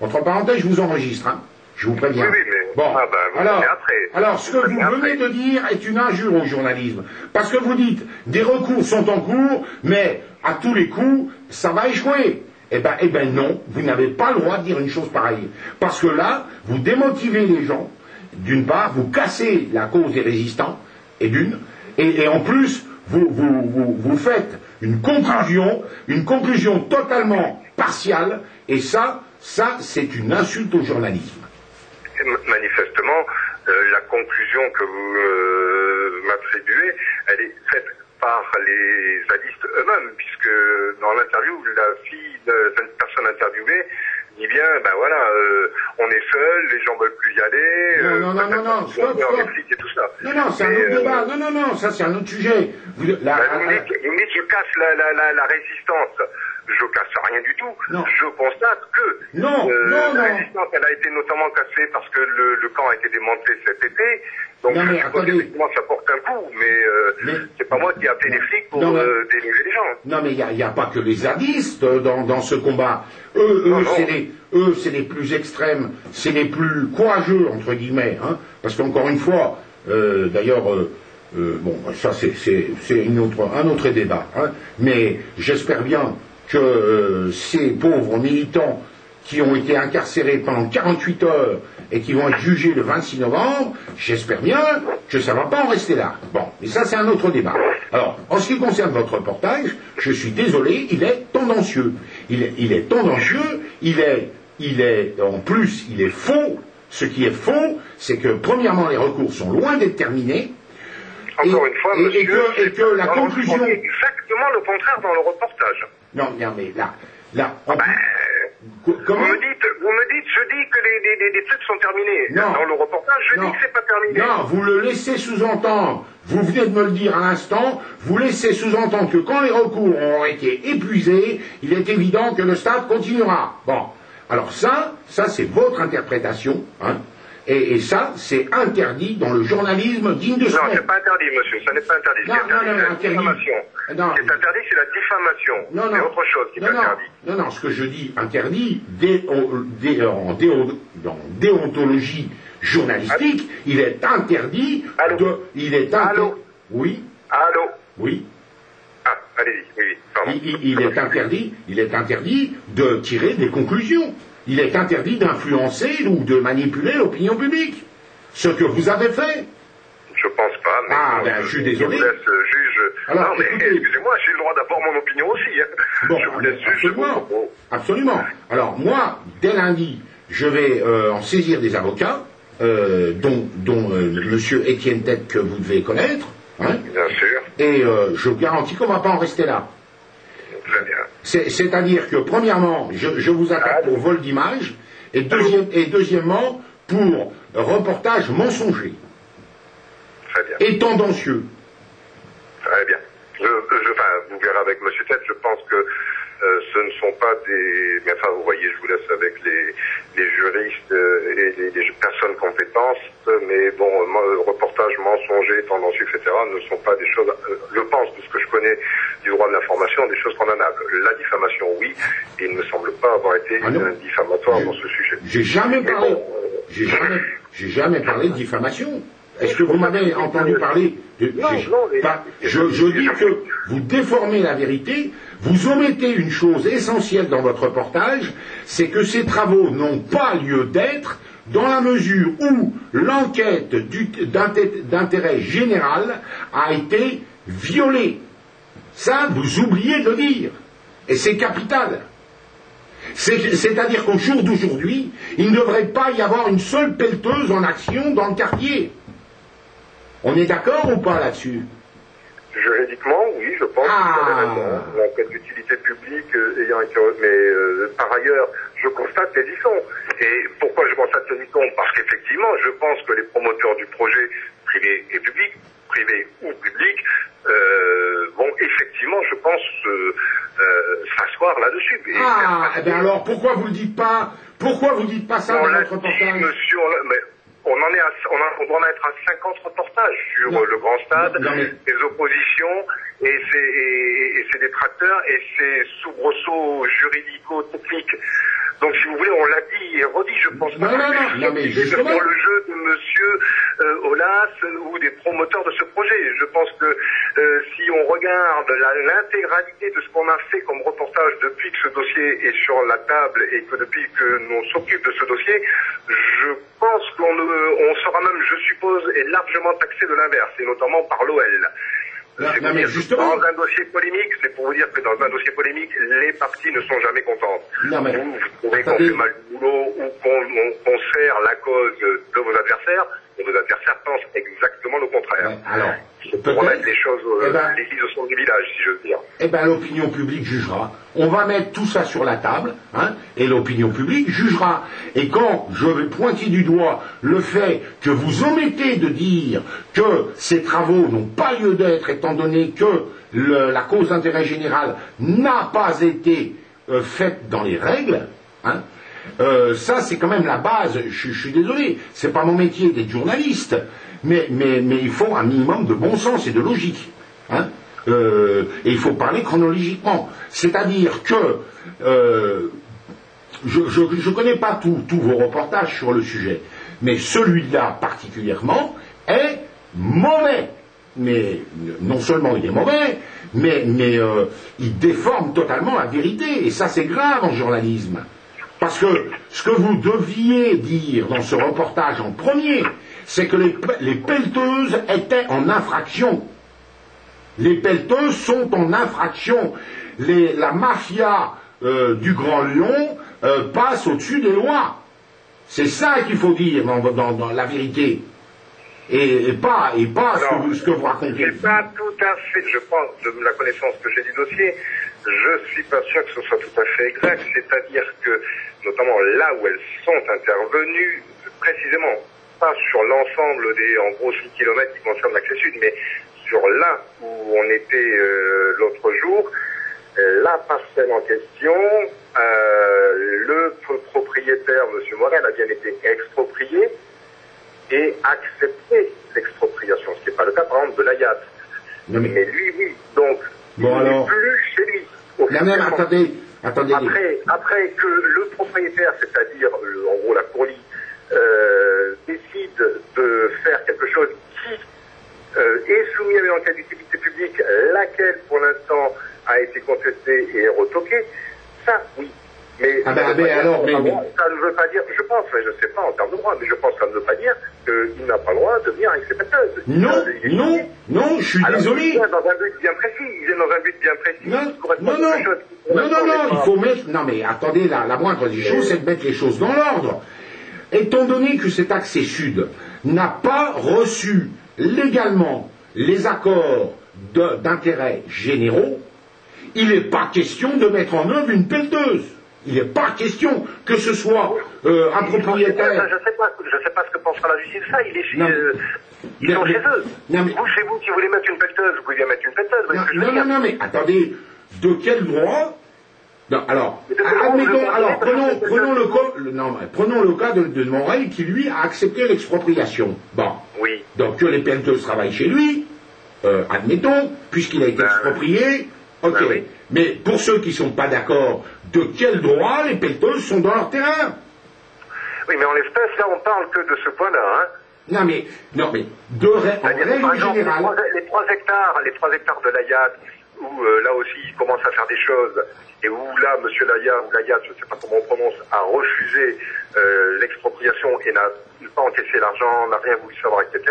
Entre parenthèses, je vous enregistre, hein. Je vous préviens. Oui, mais... Bon, Ah, ben, alors, ce que vous venez de dire est une injure au journalisme. Parce que vous dites, des recours sont en cours, mais à tous les coups, ça va échouer. Eh ben non, vous n'avez pas le droit de dire une chose pareille. Parce que là, vous démotivez les gens, d'une part, vous cassez la cause des résistants, et en plus, vous faites une conclusion totalement partiale, et ça, c'est une insulte au journalisme. Manifestement, la conclusion que vous m'attribuez, elle est faite par les zadistes eux-mêmes, puisque dans l'interview, la fille de cette personne interviewée dit bien, ben voilà, on est seul, les gens veulent plus y aller, non, stop. Et tout ça. Non, c'est un autre débat, non, ça c'est un autre sujet. Vous me dites, je casse la résistance. Je casse rien du tout. Non. Je constate que la résistance, elle a été notamment cassée parce que le camp a été démantelé cet été. Donc non, mais attendez. Ça porte un coup, mais c'est pas moi qui ai appelé les flics pour dénigrer les gens. Non, mais il n'y a pas que les zadistes dans ce combat. Eux, c'est les plus extrêmes, c'est les plus courageux, entre guillemets, hein, parce qu'encore une fois, d'ailleurs, ça c'est un autre débat, hein, mais j'espère bien que ces pauvres militants qui ont été incarcérés pendant 48 heures et qui vont être jugés le 26 novembre, j'espère bien que ça ne va pas en rester là. Bon, mais ça c'est un autre débat. Alors, en ce qui concerne votre reportage, je suis désolé, il est tendancieux. Il est tendancieux, en plus, il est faux. Ce qui est faux, c'est que premièrement, les recours sont loin d'être terminés. Encore une fois, monsieur, et que la conclusion... On dit exactement le contraire dans le reportage. Non, mais là... Vous me dites, je dis que les trucs sont terminés. Non. Dans le reportage, je dis que c'est pas terminé. Non, vous le laissez sous-entendre. Vous venez de me le dire à l'instant. Vous laissez sous-entendre que quand les recours auront été épuisés, il est évident que le stade continuera. Bon. Alors ça c'est votre interprétation, hein. Et ça, c'est interdit dans le journalisme digne de ce nom. Non, c'est pas interdit, monsieur. Ça n'est pas interdit. C'est la diffamation. Ce qui est interdit, c'est la diffamation. C'est autre chose qui est interdit. Non, ce que je dis interdit, dans déontologie journalistique, il est interdit Allô. Oui. Allô. Oui. Ah, allez-y. Oui. Pardon. Il est interdit de tirer des conclusions. Il est interdit d'influencer ou de manipuler l'opinion publique. Ce que vous avez fait. Je pense pas, mais je suis désolé. Je vous laisse juge. Alors, non, mais excusez-moi, j'ai le droit d'avoir mon opinion aussi. Hein. Bon, je vous laisse juge. Absolument. Alors, moi, dès lundi, je vais en saisir des avocats, dont monsieur Étienne Tête, que vous devez connaître. Hein, bien sûr. Et je vous garantis qu'on ne va pas en rester là. Très bien. C'est-à-dire que, premièrement, je vous attaque pour vol d'image, et deuxièmement, pour reportage mensonger. Très bien. Et tendancieux. Très bien. Vous verrez avec M. Tête, je pense que ce ne sont pas des... Mais enfin, vous voyez, je vous laisse avec les juristes et les personnes compétentes, mais bon, reportage mensonger, tendancieux, etc., ne sont pas des choses, je pense, de ce que je connais du droit de l'information, des choses condamnables. La diffamation, oui, et il ne me semble pas avoir été diffamatoire dans ce sujet. J'ai jamais parlé... J'ai jamais parlé de diffamation. Est-ce que vous m'avez entendu parler de... Je dis que vous déformez la vérité, vous omettez une chose essentielle dans votre reportage, c'est que ces travaux n'ont pas lieu d'être dans la mesure où l'enquête d'intérêt général a été violée. Ça, vous oubliez de le dire. Et c'est capital. C'est-à-dire qu'au jour d'aujourd'hui, il ne devrait pas y avoir une seule pelleteuse en action dans le quartier. On est d'accord ou pas là-dessus? Juridiquement, oui, je pense que l'enquête d'utilité publique ayant été... Mais par ailleurs, je constate qu'elles y sont. Et pourquoi je constate qu'elles y sont? Parce qu'effectivement, je pense que les promoteurs du projet, privé et public, privé ou public, vont effectivement, je pense, s'asseoir là-dessus. Alors pourquoi vous le dites pas? Pourquoi vous dites pas ça dans votre reportage? Monsieur, on doit en être à 50 reportages sur le grand stade, les oppositions et ses détracteurs et ses soubresauts juridico-techniques. Donc, si vous voulez, on l'a dit et redit, je pense pas mais justement pour le jeu de monsieur Aulas ou des promoteurs de ce projet. Je pense que si on regarde l'intégralité de ce qu'on a fait comme reportage depuis que ce dossier est sur la table et que depuis que l'on s'occupe de ce dossier, je pense qu'on sera même, je suppose, est largement taxé de l'inverse, et notamment par l'OL. Mais justement, dans un dossier polémique, c'est pour vous dire que dans un dossier polémique, les parties ne sont jamais contentes. Vous trouvez qu'on fait mal du boulot ou qu'on sert la cause de vos adversaires, et vos adversaires pensent exactement le contraire. Alors, pour remettre les choses, l'église au centre du village, si j'ose dire. Eh bien, l'opinion publique jugera. On va mettre tout ça sur la table, hein, et l'opinion publique jugera. Et quand je vais pointer du doigt le fait que vous omettez de dire que ces travaux n'ont pas lieu d'être, étant donné que la cause d'intérêt général n'a pas été faite dans les règles, hein, ça c'est quand même la base. Je suis désolé, c'est pas mon métier d'être journaliste, mais il faut un minimum de bon sens et de logique, hein. Et il faut parler chronologiquement, c'est-à-dire que je connais pas tous vos reportages sur le sujet, mais celui-là particulièrement est mauvais. Mais non seulement il est mauvais, mais il déforme totalement la vérité, et ça c'est grave en journalisme. Parce que ce que vous deviez dire dans ce reportage en premier, c'est que les pelleteuses étaient en infraction. Les pelleteuses sont en infraction. La mafia du Grand Lyon passe au-dessus des lois. C'est ça qu'il faut dire dans la vérité. Et pas ce que vous racontez. C'est pas tout à fait, je pense, de la connaissance que j'ai du dossier, je suis pas sûr que ce soit tout à fait exact. C'est-à-dire que, notamment là où elles sont intervenues, précisément, pas sur l'ensemble des, en gros, 6 kilomètres qui concernent l'accès sud, mais sur là où on était l'autre jour, la parcelle en question, le propriétaire, M. Morel, a bien été exproprié et accepté l'expropriation, ce qui n'est pas le cas, par exemple, de l'Ayat. Mais lui, oui. Donc, bon, il n'est plus chez lui. La même, attendez. Après que le propriétaire, c'est-à-dire, en gros, la Courlie, décide de faire quelque chose qui est soumis à une enquête d'utilité publique, laquelle, pour l'instant, a été contestée et retoquée, ça, oui. Mais, ça ne veut pas dire, je pense, je ne sais pas en termes de droit, mais je pense que ça ne veut pas dire qu'il n'a pas le droit de venir avec ses pelleteuses. Non, je suis désolé. Il vient dans un but bien précis, Non, il faut mettre, non mais attendez, la moindre des choses, c'est de mettre les choses dans l'ordre. Étant donné que cet accès sud n'a pas reçu légalement les accords d'intérêt généraux, il n'est pas question de mettre en œuvre une pelleteuse. Il n'est pas question que ce soit un propriétaire. Je ne sais pas ce que pensera la justice de ça. Il est ils sont chez eux. Vous, chez vous, si vous voulez mettre une pelleteuse, vous pouvez bien mettre une pelleteuse. Non, mais attendez, de quel droit? Non, alors, admettons, alors prenons le cas de Morel qui, lui, a accepté l'expropriation. Bon. Oui. Donc, que les pelleteuses travaillent chez lui, admettons, puisqu'il a été exproprié, ok. Ben oui. Mais pour ceux qui ne sont pas d'accord, de quel droit les pelleteuses sont dans leur terrain? Oui, mais en l'espèce, là, on parle que de ce point-là, hein. Non, mais, en règle générale. Les 3 hectares de l'Ayat, où là aussi, il commence à faire des choses, et où là, M. Layat, je ne sais pas comment on prononce, a refusé l'expropriation et n'a pas encaissé l'argent, n'a rien voulu savoir, etc.,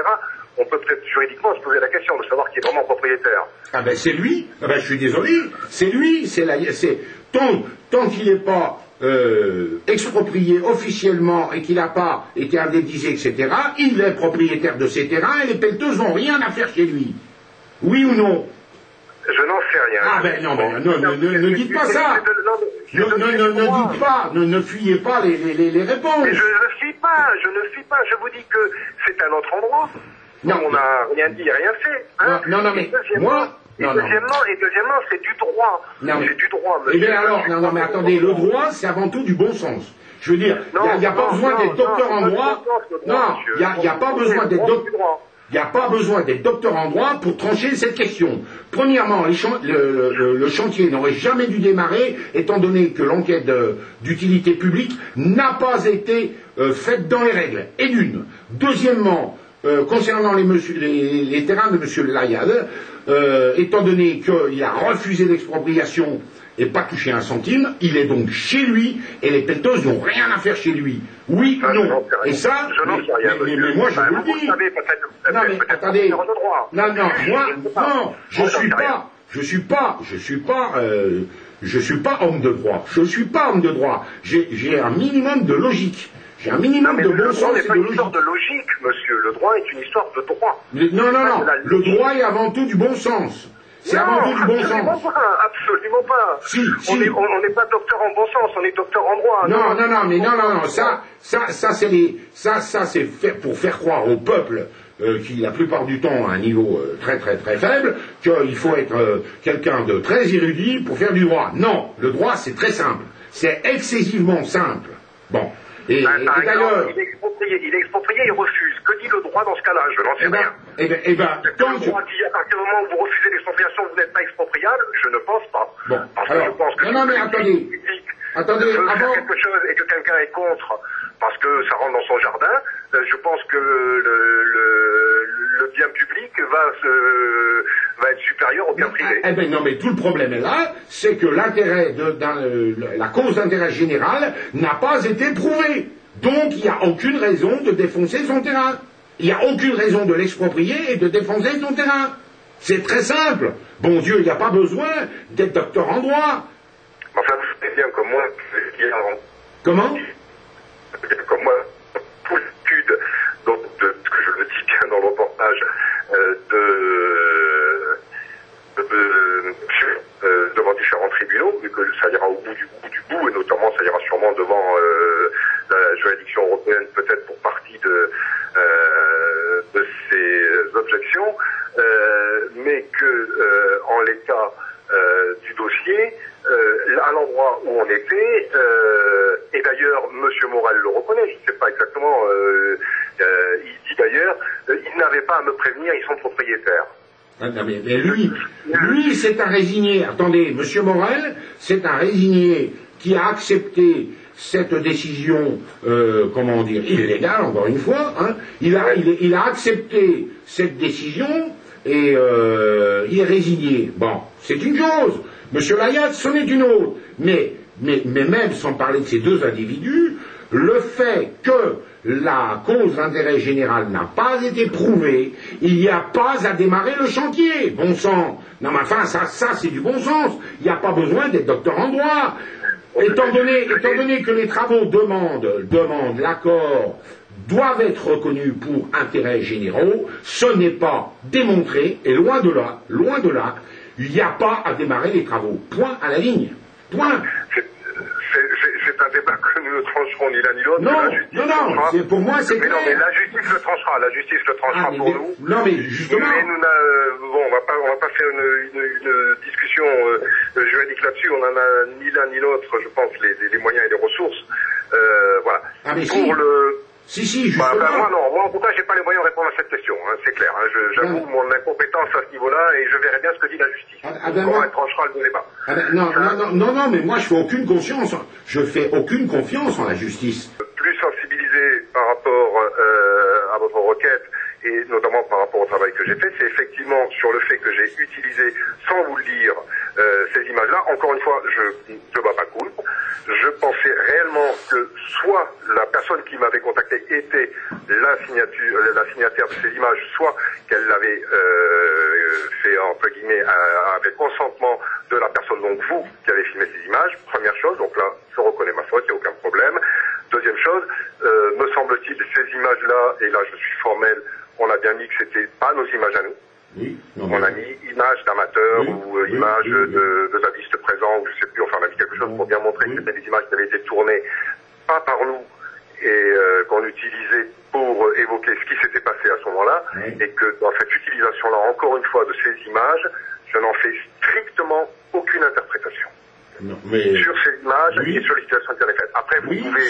on peut peut-être juridiquement se poser la question de savoir qui est vraiment propriétaire. Ah ben c'est lui, ah ben je suis désolé, c'est lui, tant qu'il n'est pas exproprié officiellement et qu'il n'a pas été indemnisé, etc., il est propriétaire de ses terrains et les pelleteuses n'ont rien à faire chez lui. Oui ou non? Je n'en sais rien. Ah ben non, ne dites pas ça. Ne dites pas, ne fuyez pas les réponses. Mais je ne fuis pas, je vous dis que c'est un autre endroit. Non, on n'a rien dit, rien fait. Hein. Non, mais moi... Deuxièmement, c'est du droit. C'est du droit, monsieur. Eh bien alors, mais attendez, le droit, c'est avant tout du bon sens. Je veux dire, il n'y a pas besoin d'être docteur en droit. Non, il n'y a pas besoin d'être docteur. Il n'y a pas besoin d'être docteur en droit pour trancher cette question. Premièrement, le chantier n'aurait jamais dû démarrer, étant donné que l'enquête d'utilité publique n'a pas été faite dans les règles. Et d'une. Deuxièmement, concernant les terrains de M. Layad, étant donné qu'il a refusé l'expropriation et pas touché un centime, il est donc chez lui, et les pelleteuses n'ont rien à faire chez lui. Oui, non. Et ça, mais moi je vous le dis. Non mais attendez, non, je suis pas homme de droit. Je suis pas homme de droit. J'ai un minimum de logique. J'ai un minimum de bon sens et de logique. Le droit n'est pas une histoire de logique, monsieur. Le droit est une histoire de droit. Non. Le droit est avant tout du bon sens. C'est avant tout du bon sens. Absolument pas. Si. On n'est pas docteur en bon sens, on est docteur en droit. Non. Ça c'est fait pour faire croire au peuple qui la plupart du temps a un niveau très faible, qu'il faut être quelqu'un de très érudit pour faire du droit. Non, le droit c'est très simple. C'est excessivement simple. Bon. Et d'ailleurs, il est exproprié, il refuse. Que dit le droit dans ce cas-là? Je n'en sais rien. Le droit dit à partir du moment où vous refusez l'expropriation, vous n'êtes pas expropriable? Je ne pense pas. Bon, parce alors, que je pense que non, mais attendez, faire quelque chose et que quelqu'un est contre parce que ça rentre dans son jardin, je pense que le bien public va être supérieur au bien privé. Eh ben non, mais tout le problème est là, c'est que l'intérêt la cause d'intérêt général n'a pas été prouvée. Donc il n'y a aucune raison de défoncer son terrain. Il n'y a aucune raison de l'exproprier et de défoncer son terrain. C'est très simple. Bon Dieu, il n'y a pas besoin d'être docteur en droit. Enfin, vous savez bien comme moi, Comment? Comme moi, pour l'étude, donc que je le dis bien dans le reportage, devant différents tribunaux, vu que ça ira au bout du bout, et notamment ça ira sûrement devant la juridiction européenne, peut-être pour partie de ces objections, mais que en l'état du dossier, à l'endroit où on était, et d'ailleurs M. Morel le reconnaît, je ne sais pas exactement, il dit d'ailleurs, il n'avait pas à me prévenir, ils sont propriétaires. Ah, non, mais lui c'est un résigné. Attendez, M. Morel, c'est un résigné qui a accepté cette décision, comment dire, illégale, encore une fois, hein. Il a accepté cette décision et il est résigné. Bon, c'est une chose. M. Layad, c'en est une autre. Mais même sans parler de ces deux individus, le fait que la cause d'intérêt général n'a pas été prouvée, il n'y a pas à démarrer le chantier. Bon sang. Non mais enfin, ça c'est du bon sens. Il n'y a pas besoin d'être docteur en droit. Étant donné que les travaux demandent l'accord, doivent être reconnus pour intérêts généraux, ce n'est pas démontré, et loin de là, il n'y a pas à démarrer les travaux. Point à la ligne. Point. C'est un débat que nous ne trancherons ni l'un ni l'autre. Non, pour moi c'est clair. Non, mais la justice le tranchera pour nous. Non, mais justement. Mais on va pas faire une discussion juridique là-dessus. On n'en a ni l'un ni l'autre, je pense, les moyens et les ressources. Voilà. Ah, mais si, justement. Moi, en tout cas, j'ai pas les moyens de répondre à cette question, hein, c'est clair. Hein, j'avoue mon incompétence à ce niveau-là et je verrai bien ce que dit la justice. Elle tranchera le débat. Non, mais moi, je fais aucune confiance en la justice. Plus sensibilisé par rapport à votre requête et notamment par rapport au travail que j'ai fait, c'est effectivement sur le fait que j'ai utilisé, sans vous le dire, ces images-là. Encore une fois, je ne bats pas cool. Je pensais réellement que soit la personne qui m'avait contacté était la signataire de ces images, soit qu'elle l'avait fait entre guillemets avec consentement de la personne, donc vous, qui avez filmé ces images. Première chose, donc là, je reconnais ma faute, il n'y a aucun problème. Deuxième chose, me semble-t-il, ces images-là, et là je suis formel, on a bien mis que c'était pas nos images à nous. Oui, on a mis images d'amateurs ou images de zadistes présents, ou je sais plus, enfin on a mis quelque chose pour bien montrer que c'était des images qui avaient été tournées pas par nous et qu'on utilisait pour évoquer ce qui s'était passé à ce moment-là, et que dans cette utilisation-là, encore une fois, de ces images, je n'en fais strictement aucune interprétation. sur ces images et sur les situations qui ont été faites. Après, vous pouvez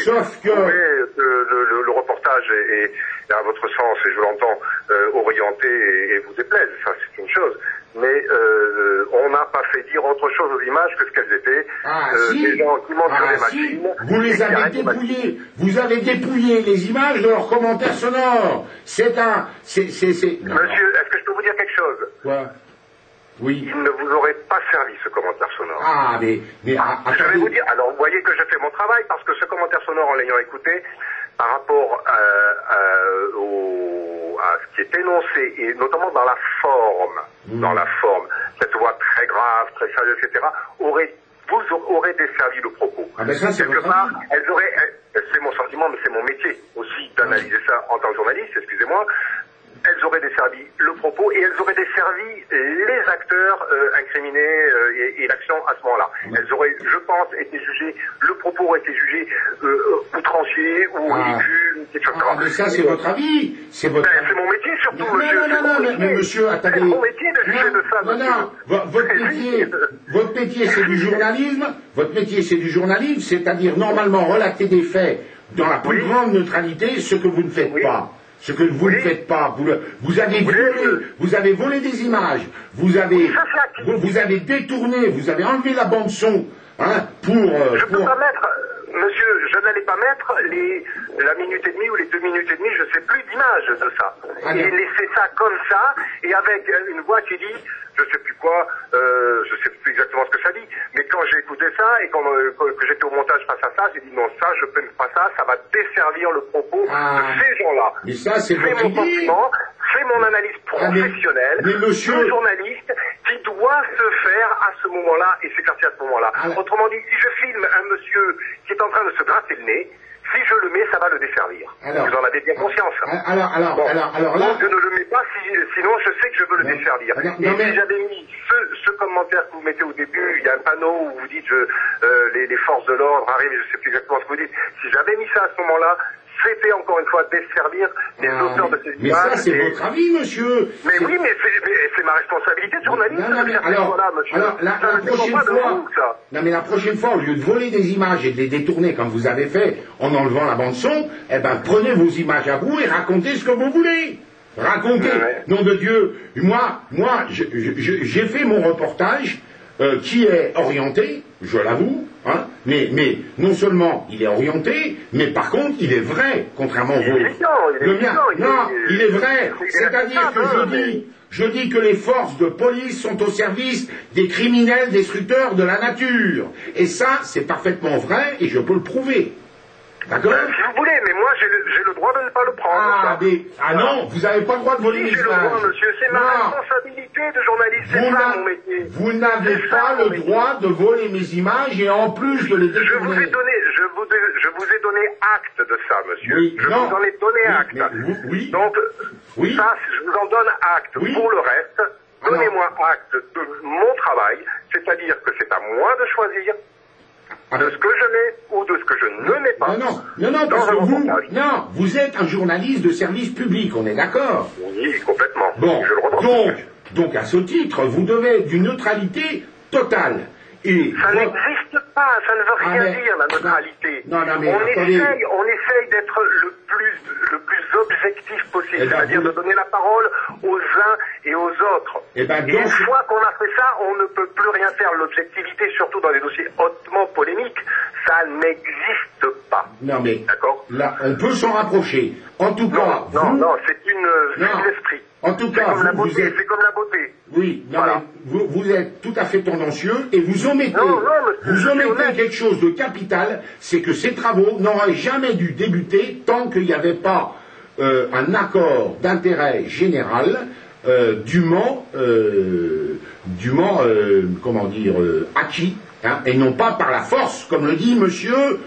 le reportage est, à votre sens, et je l'entends, orienté et vous déplaise, ça c'est une chose. Mais on n'a pas fait dire autre chose aux images que ce qu'elles étaient. Des gens qui montent sur les machines. Vous les avez dépouillées. Vous avez dépouillé les images de leurs commentaires sonores. Monsieur, est-ce que je peux vous dire quelque chose? Quoi? Oui. Il ne vous aurait pas servi ce commentaire sonore. Je vais vous dire, alors vous voyez que je fais mon travail parce que ce commentaire sonore, en l'ayant écouté, par rapport à ce qui est énoncé, et notamment dans la forme, cette voix très grave, très sérieuse, etc., vous aurait desservi le propos. Quelque part, c'est mon sentiment, mais c'est mon métier aussi d'analyser ça en tant que journaliste, excusez-moi. Elles auraient desservi le propos et elles auraient desservi les acteurs incriminés et l'action à ce moment-là. Elles auraient, je pense, été jugées, le propos aurait été jugé outrancier ou ridicule, etc. Mais ça, c'est votre avis. C'est mon métier surtout, monsieur. Mais monsieur, attendez. C'est mon métier de juger de ça, monsieur. Votre métier, c'est du journalisme. Votre métier, c'est du journalisme, c'est-à-dire normalement relater des faits dans la plus grande neutralité, ce que vous ne faites pas. Ce que vous ne faites pas, vous avez volé des images, vous avez détourné, vous avez enlevé la bande son, Je peux pas mettre, monsieur, je n'allais pas mettre la minute et demie ou les 2 minutes et demie, je sais plus d'image de ça. Et laisser ça comme ça, et avec une voix qui dit, je sais plus quoi, je sais plus exactement ce que ça dit, mais quand j'ai écouté ça et que j'étais au montage face à ça, j'ai dit non, ça, je peux pas ça va desservir le propos de ces gens-là. Mais ça, c'est mon sentiment, c'est mon analyse professionnelle, le journaliste qui doit se faire à ce moment-là et s'éclaircir à ce moment-là. Autrement dit, si je filme un monsieur qui est en train de se gratter le nez, si je le mets, ça va le desservir. Vous en avez bien conscience. Alors là... Je ne le mets pas, sinon je sais que je veux le desservir. Si j'avais mis ce commentaire que vous mettez au début, il y a un panneau où vous dites les forces de l'ordre arrivent, je ne sais plus exactement ce que vous dites. Si j'avais mis ça à ce moment-là, c'était encore une fois desservir les auteurs de ces images. Mais ça, c'est votre avis, monsieur. Mais oui, mais c'est ma responsabilité de journaliste de faire ça, monsieur. Alors, la prochaine fois, au lieu de voler des images et de les détourner comme vous avez fait en enlevant la bande son, prenez vos images à vous et racontez ce que vous voulez. Racontez. Nom de Dieu. Moi, j'ai fait mon reportage qui est orienté, je l'avoue, mais non seulement il est orienté, mais par contre il est vrai, contrairement au vôtre. Il est vrai. C'est-à-dire que je dis que les forces de police sont au service des criminels destructeurs de la nature. Et ça, c'est parfaitement vrai et je peux le prouver. D'accord? Si vous voulez, mais moi j'ai le droit de ne pas le prendre. Non, vous n'avez pas le droit de voler les images. J'ai le droit, monsieur, c'est ma responsabilité de journaliste, c'est ça mon métier. Vous n'avez pas le droit de voler mes images et en plus de les détourner. Je vous ai donné acte de ça, monsieur. Je vous en ai donné acte. Donc, ça, je vous en donne acte. Pour le reste, donnez-moi acte de mon travail, c'est-à-dire que c'est à moi de choisir de ce que je mets ou de ce que je ne mets pas. Non, parce que vous êtes un journaliste de service public, on est d'accord? Oui, complètement. Bon, donc à ce titre, vous devez être d'une neutralité totale. Et ça n'existe pas, ça ne veut rien dire la neutralité. On essaye d'être le plus objectif possible, c'est-à-dire de donner la parole aux uns et aux autres. Et une fois qu'on a fait ça, on ne peut plus rien faire. L'objectivité, surtout dans des dossiers hautement polémiques, ça n'existe pas. D'accord. Là, on peut s'en rapprocher. En tout cas, c'est une vue de l'esprit. En tout cas, c'est comme la beauté. Oui, mais vous êtes tout à fait tendancieux et vous omettez quelque chose de capital, c'est que ces travaux n'auraient jamais dû débuter tant qu'il n'y avait pas un accord d'intérêt général dûment acquis, et non pas par la force, comme le dit monsieur